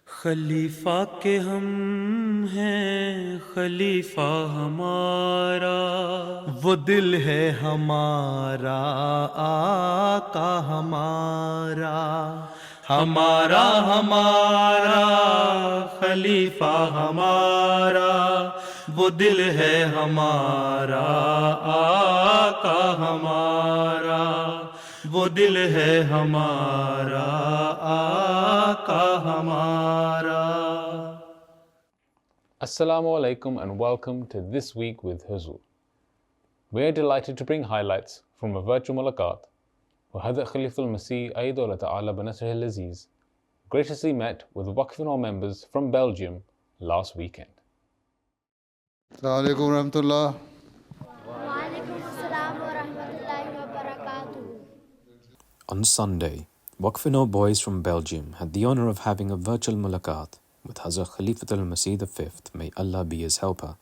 خلیفہ کے ہم ہیں، خلیفہ ہمارا وہ دل ہے ہمارا، آقا ہمارا ہمارا ہمارا خلیفہ ہمارا وہ دل ہے ہمارا، آقا ہمارا وہ دل ہے ہمارا، آقا ہمارا۔ Assalamu alaikum and welcome to This Week with Huzur. We are delighted to bring highlights from a virtual mulaqat where Hazrat Khalifatul Masih Ayyadullah Ta'ala Banasrih al-Aziz graciously met with Waqf-e-Nau members from Belgium last weekend. السلام علیکم ورحمۃ اللہ۔ وعلیکم السلام ورحمۃ اللہ وبرکاتہ۔ On Sunday, Waqf-e-Nau boys from Belgium had the honor of having a virtual mulaqat with Hazrat Khalifatul Masih V, may Allah be his helper.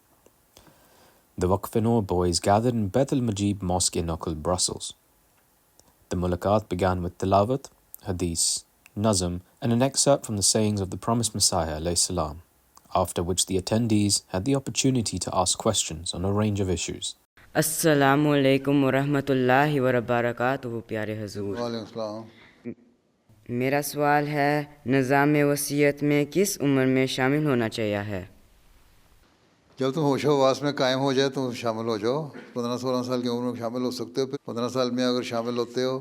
The Waqf-e-Nau boys gathered in Beit al-Majib Mosque in Uccle, Brussels. The mulaqat began with tilawat, hadith, nazm, and an excerpt from the sayings of the promised Messiah alayhi salam, after which the attendees had the opportunity to ask questions on a range of issues. السلام علیکم ورحمۃ اللہ وبرکاتہ۔ پیارے حضور، وعلیکم السلام۔ میرا سوال ہے، نظام وصیت میں کس عمر میں شامل ہونا چاہیے ہے؟ جب تم ہوش و حواس میں قائم ہو جائے تو شامل ہو جاؤ۔ 15-16 سال کی عمر میں شامل ہو سکتے ہو، پھر 15 سال میں اگر شامل ہوتے ہو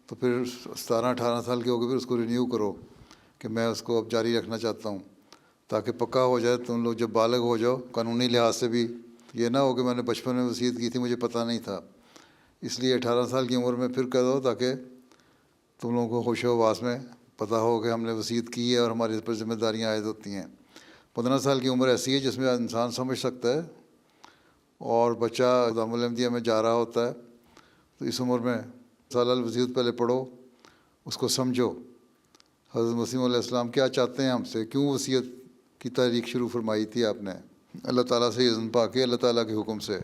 تو پھر 17-18 سال کے ہو کے پھر اس کو رینیو کرو کہ میں اس کو اب جاری رکھنا چاہتا ہوں، تاکہ پکا ہو جائے۔ تم لوگ جب بالغ ہو جاؤ قانونی لحاظ سے بھی، یہ نہ ہو کہ میں نے بچپن میں وصیت کی تھی مجھے پتہ نہیں تھا، اس لیے 18 سال کی عمر میں پھر کر دو تاکہ تم لوگوں کو ہوش و حواس میں پتہ ہو کہ ہم نے وصیت کی ہے اور ہماری اس پر ذمہ داریاں عائد ہوتی ہیں۔ 15 سال کی عمر ایسی ہے جس میں انسان سمجھ سکتا ہے، اور بچہ دام العمدیہ میں جا رہا ہوتا ہے، تو اس عمر میں سالہ الوصیت پہلے پڑھو، اس کو سمجھو حضرت مسیح علیہ السلام کیا چاہتے ہیں ہم سے، کیوں وصیت کی تحریک شروع فرمائی تھی آپ نے، اللہ تعالیٰ سے اذن پا کے، اللہ تعالیٰ کے حکم سے،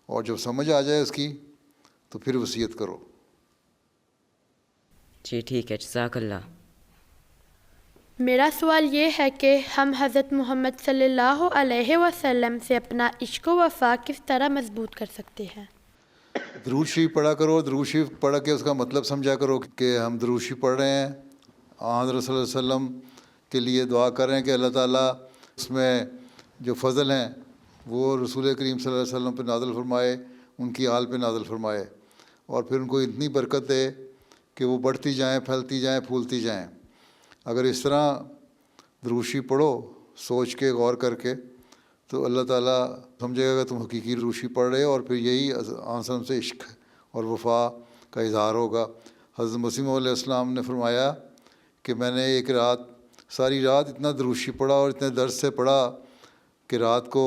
اور جب سمجھ آ جائے اس کی تو پھر وصیت کرو۔ جی ٹھیک ہے، جزاک اللہ۔ میرا سوال یہ ہے کہ ہم حضرت محمد صلی اللہ علیہ وسلم سے اپنا عشق و وفا کس طرح مضبوط کر سکتے ہیں؟ درود شریف پڑھا کرو، درود شریف پڑھ کے اس کا مطلب سمجھا کرو کہ ہم درود شریف پڑھ رہے ہیں، حضرت صلی اللہ علیہ وسلم کے لیے دعا کر رہے ہیں کہ اللہ تعالیٰ اس میں جو فضل ہیں وہ رسول کریم صلی اللہ علیہ وسلم پہ نازل فرمائے، ان کی آل پہ نازل فرمائے، اور پھر ان کو اتنی برکت دے کہ وہ بڑھتی جائیں، پھیلتی جائیں، پھولتی جائیں۔ اگر اس طرح درود شریف پڑھو سوچ کے، غور کر کے، تو اللہ تعالیٰ سمجھے گا کہ تم حقیقی درود شریف پڑھ رہے ہو، اور پھر یہی آنسن سے عشق اور وفا کا اظہار ہوگا۔ حضرت مسیح علیہ السلام نے فرمایا کہ میں نے ایک رات، ساری رات اتنا درود شریف پڑھا اور اتنے درد سے پڑھا کہ رات کو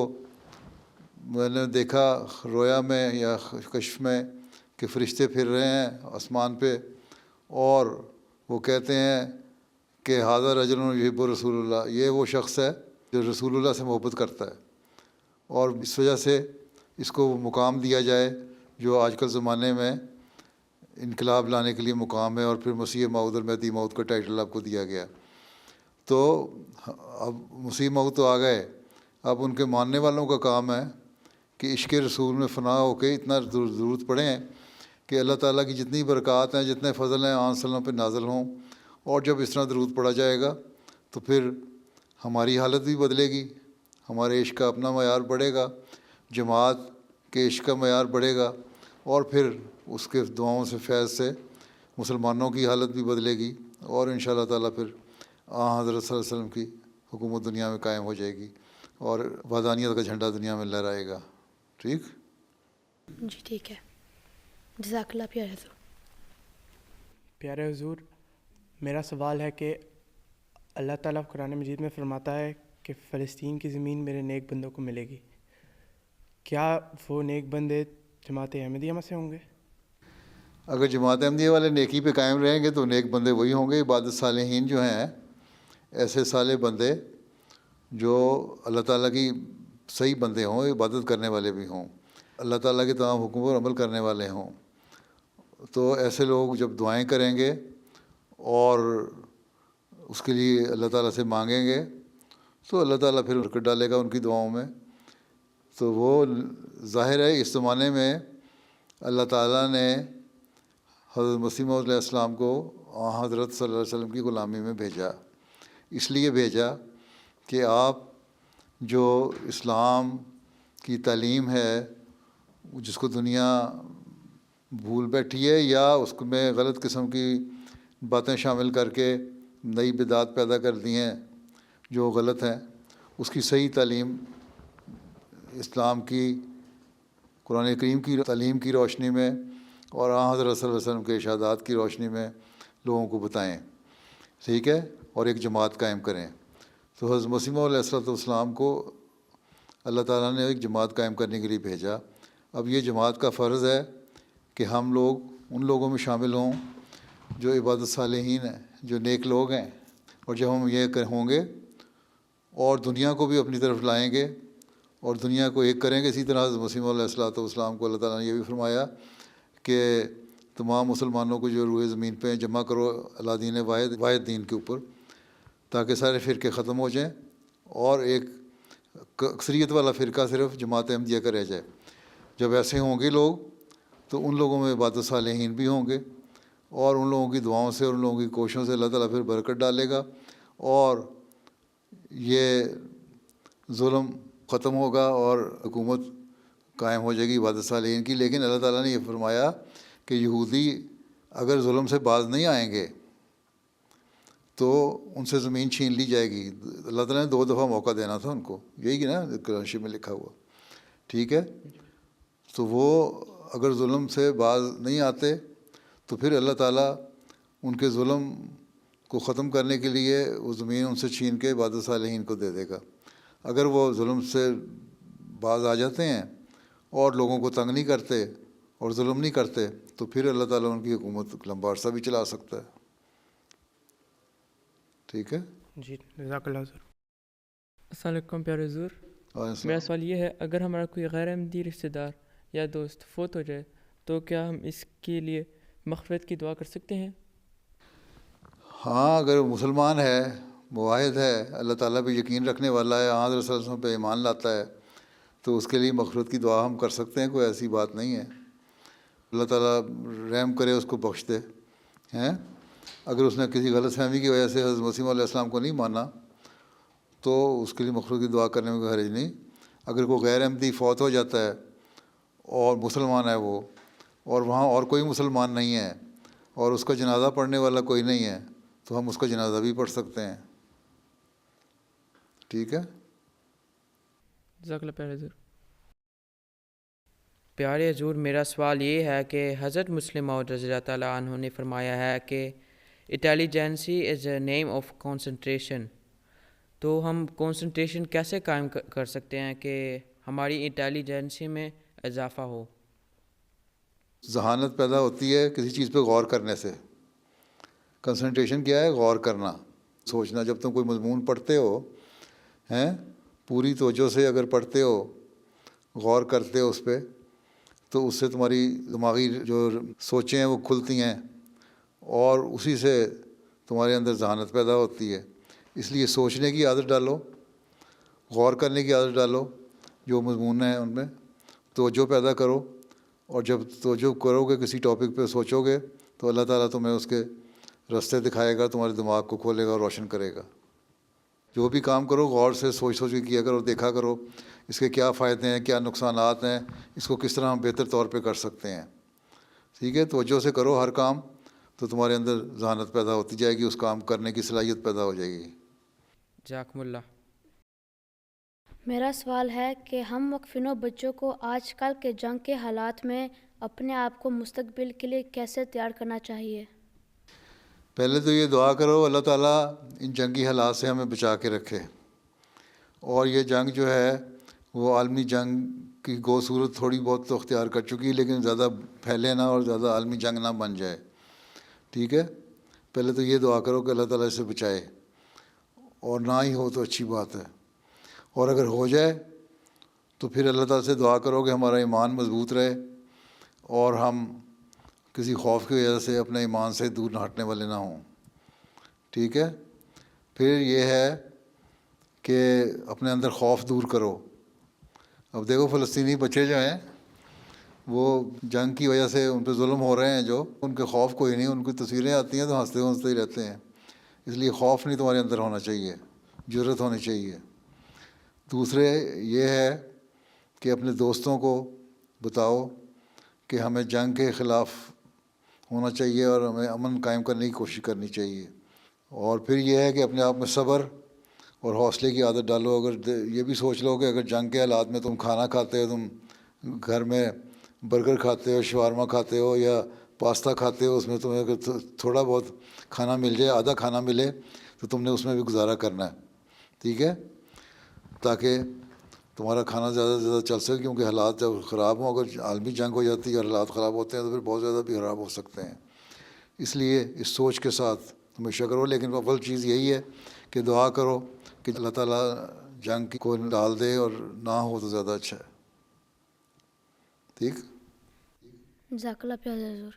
میں نے دیکھا رویا میں یا کشف میں کہ فرشتے پھر رہے ہیں آسمان پہ، اور وہ کہتے ہیں کہ حاضر رجل یحب رسول اللہ، یہ وہ شخص ہے جو رسول اللہ سے محبت کرتا ہے، اور اس وجہ سے اس کو مقام دیا جائے جو آج کل زمانے میں انقلاب لانے کے لیے مقام ہے، اور پھر مسیح موعود اور مہدی موعود کا ٹائٹل آپ کو دیا گیا۔ تو اب مسیح موعود تو آ گئے، اب ان کے ماننے والوں کا کام ہے کہ عشق رسول میں فنا ہو کے اتنا درود پڑھیں کہ اللہ تعالیٰ کی جتنی برکات ہیں، جتنے فضل ہیں آن صلی اللہ پہ نازل ہوں، اور جب اس طرح درود پڑھا جائے گا تو پھر ہماری حالت بھی بدلے گی، ہمارے عشق کا اپنا معیار بڑھے گا، جماعت کے عشق کا معیار بڑھے گا، اور پھر اس کے دعاؤں سے، فیض سے مسلمانوں کی حالت بھی بدلے گی، اور انشاءاللہ تعالیٰ پھر حضرت صلی اللہ علیہ وسلم کی حکومت دنیا میں قائم ہو جائے گی، اور وحدانیت کا جھنڈا دنیا میں لہرائے گا۔ ٹھیک؟ جی ٹھیک ہے، جزاک اللہ پیارے حضور۔ پیارے حضور، میرا سوال ہے کہ اللہ تعالیٰ قرآن مجید میں فرماتا ہے کہ فلسطین کی زمین میرے نیک بندوں کو ملے گی، کیا وہ نیک بندے جماعت احمدیہ میں سے ہوں گے؟ اگر جماعت احمدیہ والے نیکی پہ قائم رہیں گے تو نیک بندے وہی ہوں گے۔ عبادت صالحین جو ہیں، ایسے صالح بندے جو اللہ تعالیٰ کی صحیح بندے ہوں، عبادت کرنے والے بھی ہوں، اللہ تعالیٰ کے تمام حکم پر عمل کرنے والے ہوں، تو ایسے لوگ جب دعائیں کریں گے اور اس کے لیے اللہ تعالیٰ سے مانگیں گے تو اللہ تعالیٰ پھر برکت ڈالے گا ان کی دعاؤں میں. تو وہ ظاہر ہے اس زمانے میں اللہ تعالیٰ نے حضرت مسیح موعود علیہ السلام کو حضرت صلی اللہ علیہ وسلم کی غلامی میں بھیجا. اس لیے بھیجا کہ آپ جو اسلام کی تعلیم ہے جس کو دنیا بھول بیٹھی ہے یا اس میں غلط قسم کی باتیں شامل کر کے نئی بدعات پیدا کر دی ہیں جو غلط ہیں، اس کی صحیح تعلیم اسلام کی قرآن کریم کی تعلیم کی روشنی میں اور حضرت صلی اللہ علیہ وسلم کے ارشادات کی روشنی میں لوگوں کو بتائیں، ٹھیک ہے، اور ایک جماعت قائم کریں. تو حضرت مسیح موعود علیہ السلام کو اللہ تعالیٰ نے ایک جماعت قائم کرنے کے لیے بھیجا. اب یہ جماعت کا فرض ہے کہ ہم لوگ ان لوگوں میں شامل ہوں جو عبادت صالحین ہیں، جو نیک لوگ ہیں. اور جب ہم یہ ہوں گے اور دنیا کو بھی اپنی طرف لائیں گے اور دنیا کو ایک کریں گے، اسی طرح حضرت مسیح موعود علیہ السلام کو اللہ تعالیٰ نے یہ بھی فرمایا کہ تمام مسلمانوں کو جو روئے زمین پہ جمع کرو اللہ دین واحد دین کے اوپر، تاکہ سارے فرقے ختم ہو جائیں اور ایک اکثریت والا فرقہ صرف جماعت احمدیہ کا رہ جائے. جب ایسے ہوں گے لوگ تو ان لوگوں میں عبادت صالحین بھی ہوں گے اور ان لوگوں کی دعاؤں سے اور ان لوگوں کی کوششوں سے اللہ تعالیٰ پھر برکت ڈالے گا اور یہ ظلم ختم ہوگا اور حکومت قائم ہو جائے گی عبادت صالحین کی. لیکن اللہ تعالیٰ نے یہ فرمایا کہ یہودی اگر ظلم سے باز نہیں آئیں گے تو ان سے زمین چھین لی جائے گی. اللہ تعالیٰ نے 2 دفعہ موقع دینا تھا ان کو، یہی نا قرآن شریف میں لکھا ہوا، ٹھیک ہے. تو وہ اگر ظلم سے باز نہیں آتے تو پھر اللہ تعالیٰ ان کے ظلم کو ختم کرنے کے لیے وہ زمین ان سے چھین کے عبادت صالحین کو دے دے گا. اگر وہ ظلم سے باز آ جاتے ہیں اور لوگوں کو تنگ نہیں کرتے اور ظلم نہیں کرتے تو پھر اللہ تعالیٰ ان کی حکومت لمبا عرصہ بھی چلا سکتا ہے. ٹھیک ہے جی، جزاک اللہ حضور. السلام علیکم پیارے حضور. میرا سوال یہ ہے، اگر ہمارا کوئی غیر احمدی رشتہ دار یا دوست فوت ہو جائے تو کیا ہم اس کے لیے مغفرت کی دعا کر سکتے ہیں؟ ہاں، اگر مسلمان ہے، موحد ہے، اللہ تعالیٰ پہ یقین رکھنے والا ہے، حضرت صلی اللہ علیہ وسلم پہ ایمان لاتا ہے تو اس کے لیے مغفرت کی دعا ہم کر سکتے ہیں. کوئی ایسی بات نہیں ہے. اللہ تعالیٰ رحم کرے، اس کو بخش دے ہیں. اگر اس نے کسی غلط فہمی کی وجہ سے حضرت مسیح علیہ السلام کو نہیں مانا تو اس کے لیے مغفرت کی دعا کرنے میں کوئی حرج نہیں. اگر کوئی غیر احمدی فوت ہو جاتا ہے اور مسلمان ہے وہ اور وہاں اور کوئی مسلمان نہیں ہے اور اس کا جنازہ پڑھنے والا کوئی نہیں ہے تو ہم اس کا جنازہ بھی پڑھ سکتے ہیں. ٹھیک ہے. جزاک اللہ پیارے حضور. پیارے حضور، میرا سوال یہ ہے کہ حضرت مسلم موعود رضی اللہ تعالیٰ عنہ نے فرمایا ہے کہ انٹیلیجنسی از اے نیم آف کنسنٹریشن. تو ہم کنسنٹریشن کیسے قائم کر سکتے ہیں کہ ہماری انٹیلیجنسی میں اضافہ ہو؟ ذہانت پیدا ہوتی ہے کسی چیز پہ غور کرنے سے. کنسنٹریشن کیا ہے؟ غور کرنا، سوچنا. جب تم کوئی مضمون پڑھتے ہو ہیں پوری توجہ سے اگر پڑھتے ہو، غور کرتے ہو اس پہ، تو اس سے تمہاری دماغی جو سوچیں ہیں وہ کھلتی ہیں اور اسی سے تمہارے اندر ذہانت پیدا ہوتی ہے. اس لیے سوچنے کی عادت ڈالو، غور کرنے کی عادت ڈالو، جو مضمون ہیں ان میں توجہ پیدا کرو. اور جب توجہ کرو گے کسی ٹاپک پہ سوچو گے تو اللہ تعالیٰ تمہیں اس کے راستے دکھائے گا، تمہارے دماغ کو کھولے گا اور روشن کرے گا. جو بھی کام کرو غور سے سوچ کے کیا کرو، دیکھا کرو اس کے کیا فائدے ہیں، کیا نقصانات ہیں، اس کو کس طرح ہم بہتر طور پہ کر سکتے ہیں. ٹھیک ہے. توجہ سے کرو ہر کام تو تمہارے اندر ذہانت پیدا ہوتی جائے گی، اس کام کرنے کی صلاحیت پیدا ہو جائے گی. جزاکم اللہ. میرا سوال ہے کہ ہم وقفینوں بچوں کو آج کل کے جنگ کے حالات میں اپنے آپ کو مستقبل کے لیے کیسے تیار کرنا چاہیے؟ پہلے تو یہ دعا کرو اللہ تعالیٰ ان جنگی حالات سے ہمیں بچا کے رکھے. اور یہ جنگ جو ہے وہ عالمی جنگ کی گو صورت تھوڑی بہت تو اختیار کر چکی ہے، لیکن زیادہ پھیلے نہ اور زیادہ عالمی جنگ نہ بن جائے. ٹھیک ہے. پہلے تو یہ دعا کرو کہ اللہ تعالیٰ اسے بچائے، اور نہ ہی ہو تو اچھی بات ہے. اور اگر ہو جائے تو پھر اللہ تعالیٰ سے دعا کرو کہ ہمارا ایمان مضبوط رہے اور ہم کسی خوف کی وجہ سے اپنے ایمان سے دور نہ ہٹنے والے نہ ہوں. ٹھیک ہے. پھر یہ ہے کہ اپنے اندر خوف دور کرو. اب دیکھو فلسطینی بچے جو ہیں وہ جنگ کی وجہ سے ان پہ ظلم ہو رہے ہیں، جو ان کے خوف کوئی نہیں، ان کی تصویریں آتی ہیں تو ہنستے ہنستے ہی رہتے ہیں. اس لیے خوف نہیں تمہارے اندر ہونا چاہیے، جرأت ہونی چاہیے. دوسرے یہ ہے کہ اپنے دوستوں کو بتاؤ کہ ہمیں جنگ کے خلاف ہونا چاہیے اور ہمیں امن قائم کرنے کی کوشش کرنی چاہیے. اور پھر یہ ہے کہ اپنے آپ میں صبر اور حوصلے کی عادت ڈالو. اگر یہ بھی سوچ لو کہ اگر جنگ کے حالات میں تم کھانا کھاتے ہو، تم گھر میں برگر کھاتے ہو، شاورما کھاتے ہو یا پاستا کھاتے ہو، اس میں تمہیں اگر تھوڑا بہت کھانا مل جائے، آدھا کھانا ملے، تو تم نے اس میں بھی گزارا کرنا ہے. ٹھیک ہے، تاکہ تمہارا کھانا زیادہ سے زیادہ چل سکے. کیونکہ حالات جب خراب ہوں، اگر عالمی جنگ ہو جاتی ہے اور حالات خراب ہوتے ہیں تو پھر بہت زیادہ بھی خراب ہو سکتے ہیں. اس لیے اس سوچ کے ساتھ ہمیشہ کرو. لیکن اول چیز یہی ہے کہ دعا کرو کہ اللہ تعالیٰ جنگ کو ڈال دے، اور نہ ہو تو زیادہ اچھا ہے. ٹھیک. جزاک اللہ پیارے حضور.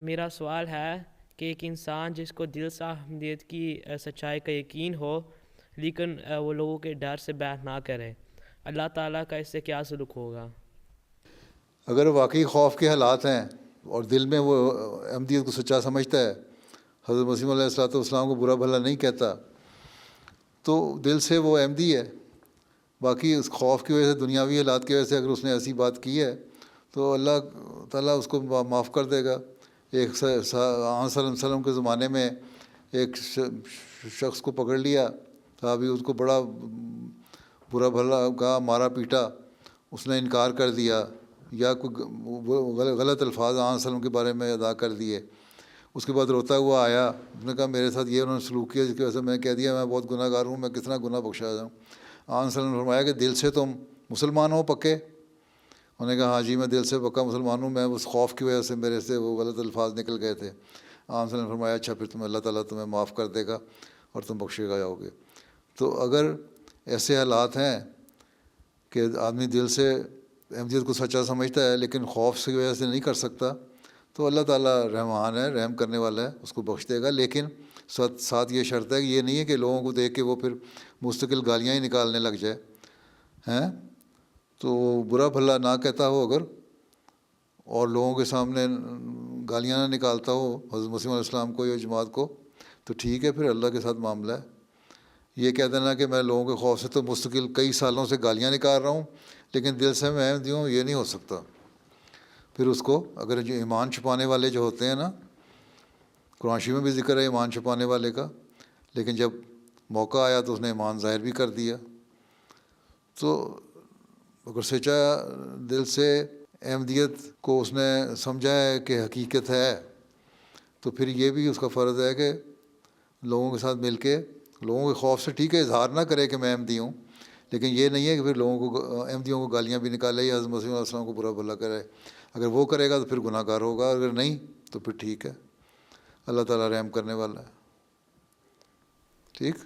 میرا سوال ہے کہ ایک انسان جس کو دل سے احمدیت کی سچائی کا یقین ہو لیکن وہ لوگوں کے ڈر سے بیعت نہ کرے، اللہ تعالیٰ کا اس سے کیا سلوک ہوگا؟ اگر واقعی خوف کے حالات ہیں اور دل میں وہ احمدیت کو سچا سمجھتا ہے، حضرت مسیح علیہ الصلوۃ والسلام کو برا بھلا نہیں کہتا، تو دل سے وہ احمدی ہے. باقی اس خوف کی وجہ سے، دنیاوی حالات کی وجہ سے اگر اس نے ایسی بات کی ہے تو اللہ تعالیٰ اس کو معاف کر دے گا. ایک صلی اللہ علیہ وسلم کے زمانے میں ایک شخص کو پکڑ لیا، صحابی، اس کو بڑا برا بھلا کہا، مارا پیٹا. اس نے انکار کر دیا یا کوئی غلط الفاظ علیہ وسلم کے بارے میں ادا کر دیے. اس کے بعد روتا ہوا آیا، اس نے کہا میرے ساتھ یہ انہوں نے سلوک کیا جس کی وجہ سے میں کہہ دیا میں بہت گناہ گار ہوں، میں کتنا گناہ بخشا جاؤں. علیہ وسلم نے فرمایا کہ دل سے تم مسلمان ہو پکے؟ انہوں نے کہا ہاں جی میں دل سے پکا مسلمان ہوں، میں اس خوف کی وجہ سے میرے سے وہ غلط الفاظ نکل گئے تھے. علیہ وسلم نے فرمایا اچھا پھر تمہیں اللہ تعالیٰ تمہیں معاف کر دے گا اور تم بخشے گا جاؤ گے. تو اگر ایسے حالات ہیں کہ آدمی دل سے احمدیت کو سچا سمجھتا ہے لیکن خوف کی وجہ سے نہیں کر سکتا، تو اللہ تعالیٰ رحمان ہے، رحم کرنے والا ہے، اس کو بخش دے گا. لیکن ساتھ یہ شرط ہے کہ یہ نہیں ہے کہ لوگوں کو دیکھ کے وہ پھر مستقل گالیاں ہی نکالنے لگ جائے ہیں. تو برا بھلا نہ کہتا ہو اگر، اور لوگوں کے سامنے گالیاں نہ نکالتا ہو حضرت مسیح علیہ السلام کو یا جماعت کو، تو ٹھیک ہے، پھر اللہ کے ساتھ معاملہ ہے. یہ کہہ دینا کہ میں لوگوں کے خوف سے تو مستقل کئی سالوں سے گالیاں نکال رہا ہوں لیکن دل سے میں احمدی ہوں، یہ نہیں ہو سکتا. پھر اس کو اگر جو ایمان چھپانے والے جو ہوتے ہیں نا، قرآن شریف میں بھی ذکر ہے ایمان چھپانے والے کا، لیکن جب موقع آیا تو اس نے ایمان ظاہر بھی کر دیا. تو اگر سچا دل سے احمدیت کو اس نے سمجھا ہے کہ حقیقت ہے، تو پھر یہ بھی اس کا فرض ہے کہ لوگوں کے ساتھ مل کے لوگوں کے خوف سے ٹھیک ہے اظہار نہ کرے کہ میں احمدی ہوں، لیکن یہ نہیں ہے کہ پھر لوگوں کو احمدیوں کو گالیاں بھی نکالے یا حضرت مسیح علیہ السلام کو برا بھلا کرے. اگر وہ کرے گا تو پھر گناہ گار ہوگا، اگر نہیں تو پھر ٹھیک ہے، اللہ تعالیٰ رحم کرنے والا ہے. ٹھیک.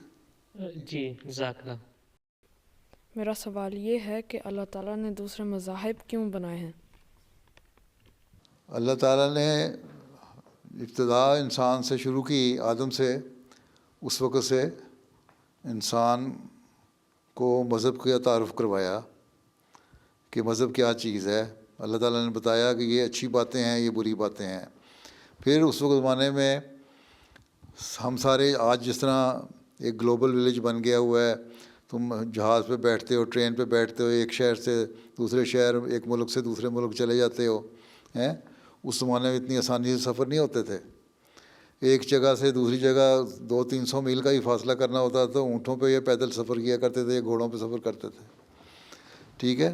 جی جزاک اللہ. میرا سوال یہ ہے کہ اللہ تعالیٰ نے دوسرے مذاہب کیوں بنائے ہیں؟ اللہ تعالیٰ نے ابتدا انسان سے شروع کی، آدم سے. اس وقت سے انسان کو مذہب کا تعارف کروایا کہ مذہب کیا چیز ہے. اللہ تعالیٰ نے بتایا کہ یہ اچھی باتیں ہیں، یہ بری باتیں ہیں. پھر اس وقت زمانے میں ہم سارے آج جس طرح ایک گلوبل ولیج بن گیا ہوا ہے، تم جہاز پہ بیٹھتے ہو، ٹرین پہ بیٹھتے ہو، ایک شہر سے دوسرے شہر، ایک ملک سے دوسرے ملک چلے جاتے ہو ہیں. اس زمانے میں اتنی آسانی سے سفر نہیں ہوتے تھے. ایک جگہ سے دوسری جگہ 200-300 میل کا ہی فاصلہ کرنا ہوتا تھا. اونٹوں پہ یا پیدل سفر کیا کرتے تھے، گھوڑوں پہ سفر کرتے تھے. ٹھیک ہے.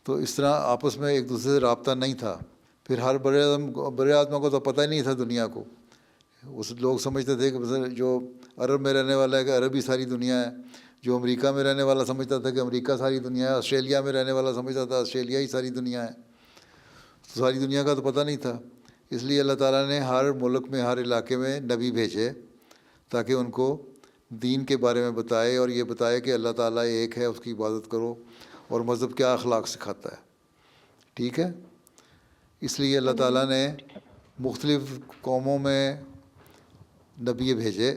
تو اس طرح آپس میں ایک دوسرے سے رابطہ نہیں تھا. پھر ہر بڑے آدمیوں کو تو پتہ ہی نہیں تھا دنیا کو. اس لوگ سمجھتے تھے کہ جو عرب میں رہنے والا ہے کہ عرب ہی ساری دنیا ہے، جو امریکہ میں رہنے والا سمجھتا تھا کہ امریکہ ساری دنیا ہے، آسٹریلیا میں رہنے والا سمجھتا تھا آسٹریلیا ہی ساری دنیا ہے. تو ساری دنیا کا تو پتہ نہیں تھا. اس لیے اللہ تعالیٰ نے ہر ملک میں، ہر علاقے میں نبی بھیجے تاکہ ان کو دین کے بارے میں بتائے اور یہ بتائے کہ اللہ تعالیٰ ایک ہے، اس کی عبادت کرو، اور مذہب کیا اخلاق سکھاتا ہے. ٹھیک ہے. اس لیے اللہ تعالیٰ نے مختلف قوموں میں نبی بھیجے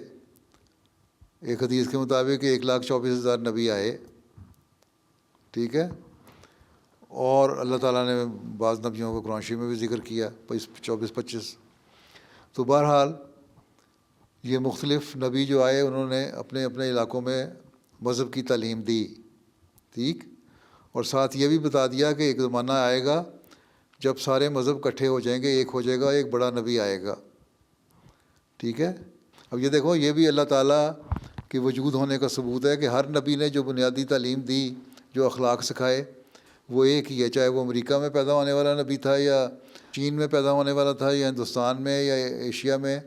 ایک حدیث کے مطابق 1,24,000 نبی آئے، ٹھیک ہے، اور اللہ تعالیٰ نے بعض نبیوں کو قرآن شریف میں بھی ذکر کیا 24-25. تو بہرحال یہ مختلف نبی جو آئے انہوں نے اپنے اپنے علاقوں میں مذہب کی تعلیم دی، ٹھیک، اور ساتھ یہ بھی بتا دیا کہ ایک زمانہ آئے گا جب سارے مذہب اکٹھے ہو جائیں گے، ایک ہو جائے گا، ایک بڑا نبی آئے گا، ٹھیک ہے. اب یہ دیکھو، یہ بھی اللہ تعالیٰ کے وجود ہونے کا ثبوت ہے کہ ہر نبی نے جو بنیادی تعلیم دی، جو اخلاق سکھائے، وہ ایک ہی ہے، چاہے وہ امریکہ میں پیدا ہونے والا نبی تھا یا چین میں پیدا ہونے والا تھا یا ہندوستان میں یا ایشیا میں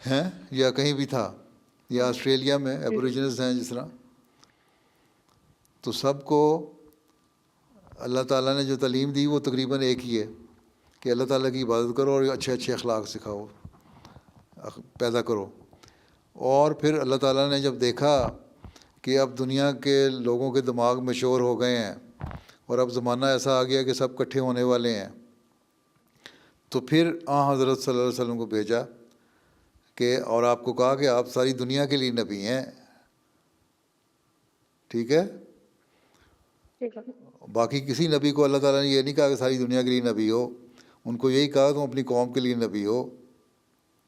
ہیں یا کہیں بھی تھا، یا آسٹریلیا میں ایبوریجنز ہیں جس طرح. تو سب کو اللہ تعالیٰ نے جو تعلیم دی وہ تقریباً ایک ہی ہے کہ اللہ تعالیٰ کی عبادت کرو اور اچھے اچھے اخلاق سکھاؤ، پیدا کرو. اور پھر اللہ تعالیٰ نے جب دیکھا کہ اب دنیا کے لوگوں کے دماغ مشہور ہو گئے ہیں اور اب زمانہ ایسا آ گیا کہ سب اکٹھے ہونے والے ہیں، تو پھر حضرت صلی اللہ علیہ وسلم کو بھیجا کہ اور آپ کو کہا کہ آپ ساری دنیا کے لیے نبی ہیں، ٹھیک ہے. باقی کسی نبی کو اللہ تعالیٰ نے یہ نہیں کہا کہ ساری دنیا کے لیے نبی ہو، ان کو یہی کہا تم اپنی قوم کے لیے نبی ہو.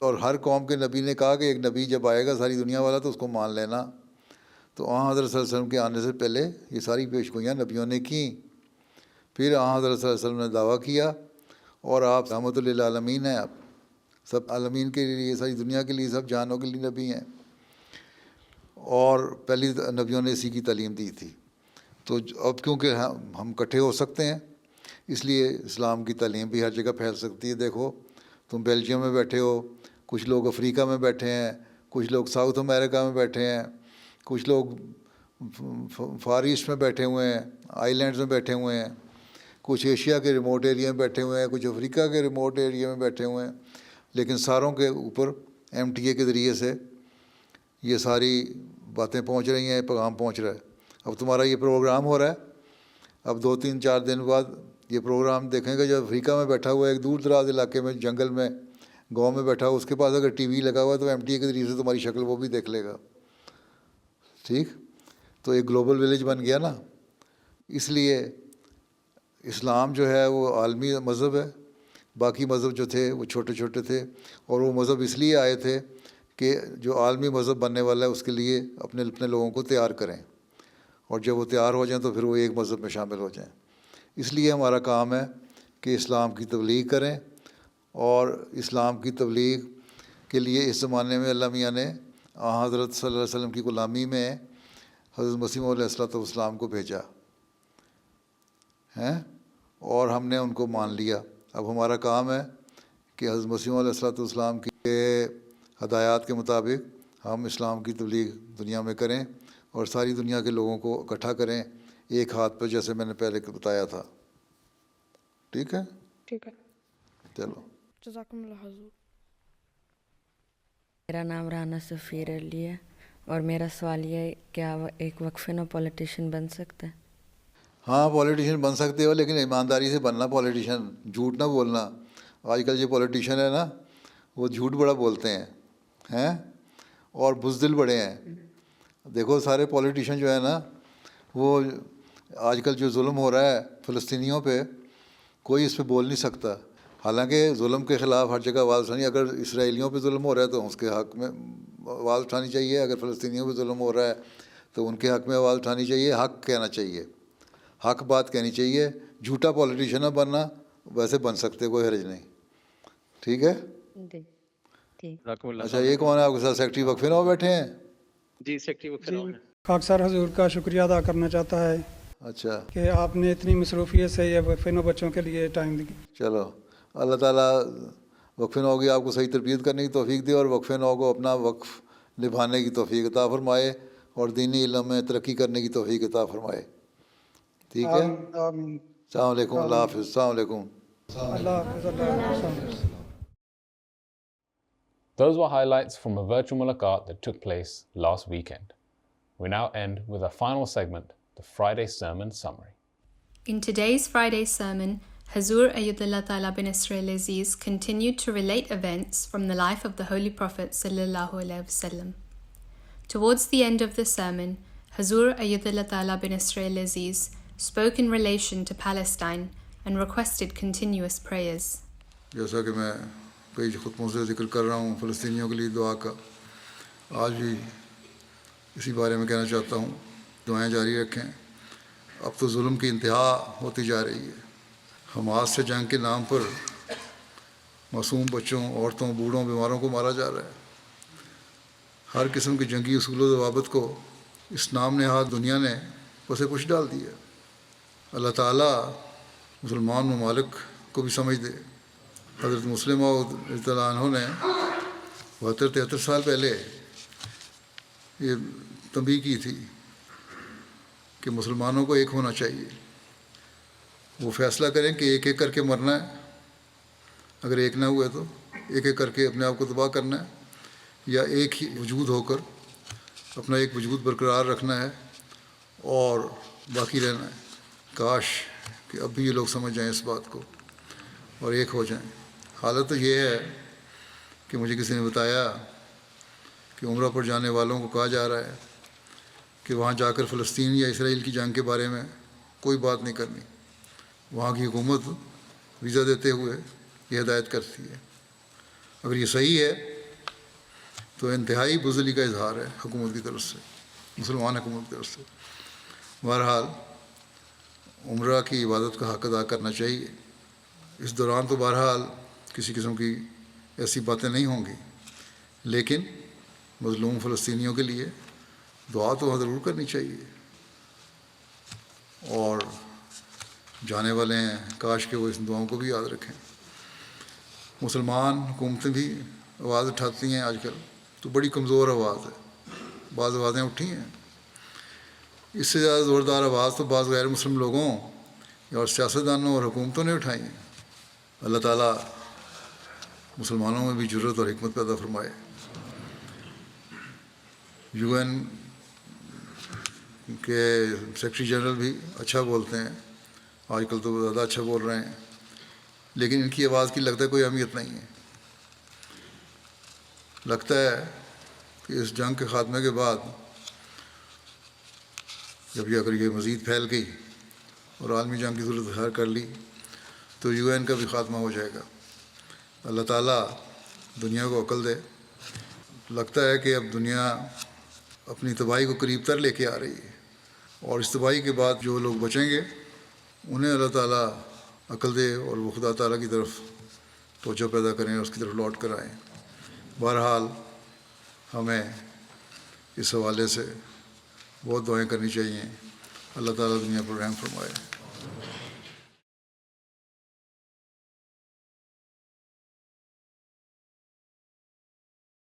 اور ہر قوم کے نبی نے کہا کہ ایک نبی جب آئے گا ساری دنیا والا تو اس کو مان لینا. تو حضرت صلی اللہ علیہ وسلم کے آنے سے پہلے یہ ساری پیشگوئیاں نبیوں نے کیں. پھر حضرت صلی اللہ علیہ وسلم نے دعویٰ کیا اور آپ رحمۃ للعالمین ہیں، آپ سب عالمین کے لیے، ساری دنیا کے لیے، سب جہانوں کے لیے نبی ہیں. اور پہلی نبیوں نے اسی کی تعلیم دی تھی. تو اب کیونکہ ہم اکٹھے ہو سکتے ہیں اس لیے اسلام کی تعلیم بھی ہر جگہ پھیل سکتی ہے. دیکھو تم بیلجیم میں بیٹھے ہو، کچھ لوگ افریقہ میں بیٹھے ہیں، کچھ لوگ ساؤتھ امریکہ میں بیٹھے ہیں، کچھ لوگ فار ایسٹ میں بیٹھے ہوئے ہیں، آئی لینڈز میں بیٹھے ہوئے ہیں، کچھ ایشیا کے ریموٹ ایریا میں بیٹھے ہوئے ہیں، کچھ افریقہ کے ریموٹ ایریا میں بیٹھے ہوئے ہیں. لیکن ساروں کے اوپر MTA کے ذریعے سے یہ ساری باتیں پہنچ رہی ہیں، پیغام پہنچ رہا ہے. اب تمہارا یہ پروگرام ہو رہا ہے، اب 2-3-4 دن بعد یہ پروگرام دیکھیں گے. جب افریقہ میں بیٹھا ہوا ہے، ایک دور دراز علاقے میں، جنگل میں، گاؤں میں بیٹھا ہوا، اس کے پاس اگر ٹی وی لگا ہوا ہے تو MTA کے ذریعے سے تمہاری شکل وہ بھی دیکھ لے گا، ٹھیک. تو ایک گلوبل ولیج بن گیا نا. اس لیے اسلام جو ہے وہ عالمی مذہب ہے، باقی مذہب جو تھے وہ چھوٹے چھوٹے تھے. اور وہ مذہب اس لیے آئے تھے کہ جو عالمی مذہب بننے والا ہے اس کے لیے اپنے لوگوں کو تیار کریں، اور جب وہ تیار ہو جائیں تو پھر وہ ایک مذہب میں شامل ہو جائیں. اس لیے ہمارا کام ہے کہ اسلام کی تبلیغ کریں. اور اسلام کی تبلیغ کے لیے اس زمانے میں اللہ میاں نے حضرت صلی اللہ علیہ وسلم کی غلامی میں حضرت مسیح علیہ السلام کو بھیجا ہیں، اور ہم نے ان کو مان لیا. اب ہمارا کام ہے کہ حضرت مسیح علیہ السلام کی ہدایات کے مطابق ہم اسلام کی تبلیغ دنیا میں کریں اور ساری دنیا کے لوگوں کو اکٹھا کریں ایک ہاتھ پہ، جیسے میں نے پہلے بتایا تھا. ٹھیک ہے، ٹھیک ہے، چلو. جزاکم اللہ حضور. میرا نام رانا سفیر علی ہے اور میرا سوال یہ ہے، کیا ایک وقفے نو پولیٹیشین بن سکتا ہے؟ ہاں پولیٹیشین بن سکتے ہو، لیکن ایمانداری سے بننا پولیٹیشین، جھوٹ نہ بولنا. آج کل جو پولیٹیشین ہے نا وہ جھوٹ بڑا بولتے ہیں اور بزدل بڑے ہیں. دیکھو سارے پولیٹیشین جو ہے نا، وہ آج کل جو ظلم ہو رہا ہے فلسطینیوں پہ، کوئی اس پہ بول نہیں سکتا. حالانکہ ظلم کے خلاف ہر جگہ آواز اٹھانی، اگر اسرائیلیوں پہ ظلم ہو رہا ہے تو اس کے حق میں آواز اٹھانی چاہیے، اگر فلسطینیوں پہ ظلم ہو رہا ہے تو ان کے حق میں آواز اٹھانی چاہیے. حق کہنا چاہیے، حق بات کہنی چاہیے. جھوٹا پولیٹیشین نہ بننا، ویسے بن سکتے، کوئی حرج نہیں. ٹھیک ہے. اچھا یہ کون ہے آپ کے ساتھ؟ سیکٹری وقفے نو بیٹھے ہیں؟ جی سیکٹری وقفے نو ہے. خاکسار حضور کا شکریہ ادا کرنا چاہتا ہے اچھا کہ آپ نے اتنی مصروفیت سے یہ وقفے نو بچوں کے لیے ٹائم دی. چلو اللہ تعالیٰ وقفے نو کی آپ کو صحیح تربیت کرنے کی توفیق دے اور وقفے نو کو اپنا وقف نبھانے کی توفیق عطا فرمائے اور دینی علم میں ترقی کرنے کی توفیق عطا فرمائے. ٹھیک ہے. السلام علیکم. اللہ حافظ. السلام علیکم. اللہ حافظ. Those were highlights from a virtual mulaqat that took place last weekend. We now end with our final segment, the Friday Sermon Summary. In today's Friday sermon, Hazur Ayyadullah Ta'ala bin Nasr al-Aziz continued to relate events from the life of the Holy Prophet sallallahu alaihi wasallam. Towards the end of the sermon, Hazur Ayyadullah Ta'ala bin Nasr al-Aziz spoke in relation to Palestine and requested continuous prayers. جیسا کہ میں کئی خطبوں سے ذکر کر رہا ہوں فلسطینیوں کے لیے دعا کا، آج بھی اسی بارے میں کہنا چاہتا ہوں، دعائیں جاری رکھیں. اب تو ظلم کی انتہا ہوتی جا رہی ہے. حماس سے جنگ کے نام پر معصوم بچوں، عورتوں، بوڑھوں، بیماروں کو مارا جا رہا ہے. ہر قسم کے جنگی اصول و ضوابط کو اس نام نہاد دنیا نے پسے پش ڈال دیا. اللہ تعالیٰ مسلمان ممالک کو بھی سمجھ دے. حضرت مسلمہ رضی اللہ عنہ نے 72-73 سال پہلے یہ تنبیہ کی تھی کہ مسلمانوں کو ایک ہونا چاہیے. وہ فیصلہ کریں کہ ایک ایک کر کے مرنا ہے، اگر ایک نہ ہوئے تو ایک ایک کر کے اپنے آپ کو تباہ کرنا ہے، یا ایک ہی وجود ہو کر اپنا ایک وجود برقرار رکھنا ہے اور باقی رہنا ہے. کاش کہ اب بھی یہ لوگ سمجھ جائیں اس بات کو اور ایک ہو جائیں. حالت تو یہ ہے کہ مجھے کسی نے بتایا کہ عمرہ پر جانے والوں کو کہا جا رہا ہے کہ وہاں جا کر فلسطین یا اسرائیل کی جنگ کے بارے میں کوئی بات نہیں کرنی. وہاں کی حکومت ویزا دیتے ہوئے یہ ہدایت کرتی ہے. اگر یہ صحیح ہے تو انتہائی بزدلی کا اظہار ہے حکومت کی طرف سے، مسلمان حکومت کی طرف سے. بہرحال عمرہ کی عبادت کا حق ادا کرنا چاہیے. اس دوران تو بہرحال کسی قسم کی ایسی باتیں نہیں ہوں گی، لیکن مظلوم فلسطینیوں کے لیے دعا تو ضرور کرنی چاہیے. اور جانے والے ہیں، کاش کہ وہ اس دعاؤں کو بھی یاد رکھیں. مسلمان حکومتیں بھی آواز اٹھاتی ہیں آج کل، تو بڑی کمزور آواز ہے. بعض آوازیں اٹھی ہیں، اس سے زیادہ زوردار آواز تو بعض غیر مسلم لوگوں اور سیاستدانوں اور حکومتوں نے اٹھائی ہیں. اللہ تعالیٰ مسلمانوں میں بھی جرت اور حکمت پیدا فرمائے. UN کے سیکرٹری جنرل بھی اچھا بولتے ہیں، آج کل تو زیادہ اچھا بول رہے ہیں، لیکن ان کی آواز کی لگتا ہے کوئی اہمیت نہیں ہے. لگتا ہے کہ اس جنگ کے خاتمے کے بعد جب یہ اگر یہ مزید پھیل گئی اور عالمی جنگ کی صورت اختیار کر لی تو UN کا بھی خاتمہ ہو جائے گا. اللہ تعالیٰ دنیا کو عقل دے. لگتا ہے کہ اب دنیا اپنی تباہی کو قریب تر لے کے آ رہی ہے، اور اس تباہی کے بعد جو لوگ بچیں گے انہیں اللہ تعالیٰ عقل دے اور وہ خدا تعالیٰ کی طرف توجہ پیدا کریں اور اس کی طرف لوٹ کر آئیں. بہرحال ہمیں اس حوالے سے بہت دعائیں کرنی چاہیے. اللہ تعالیٰ دنیا پر رحم فرمائے.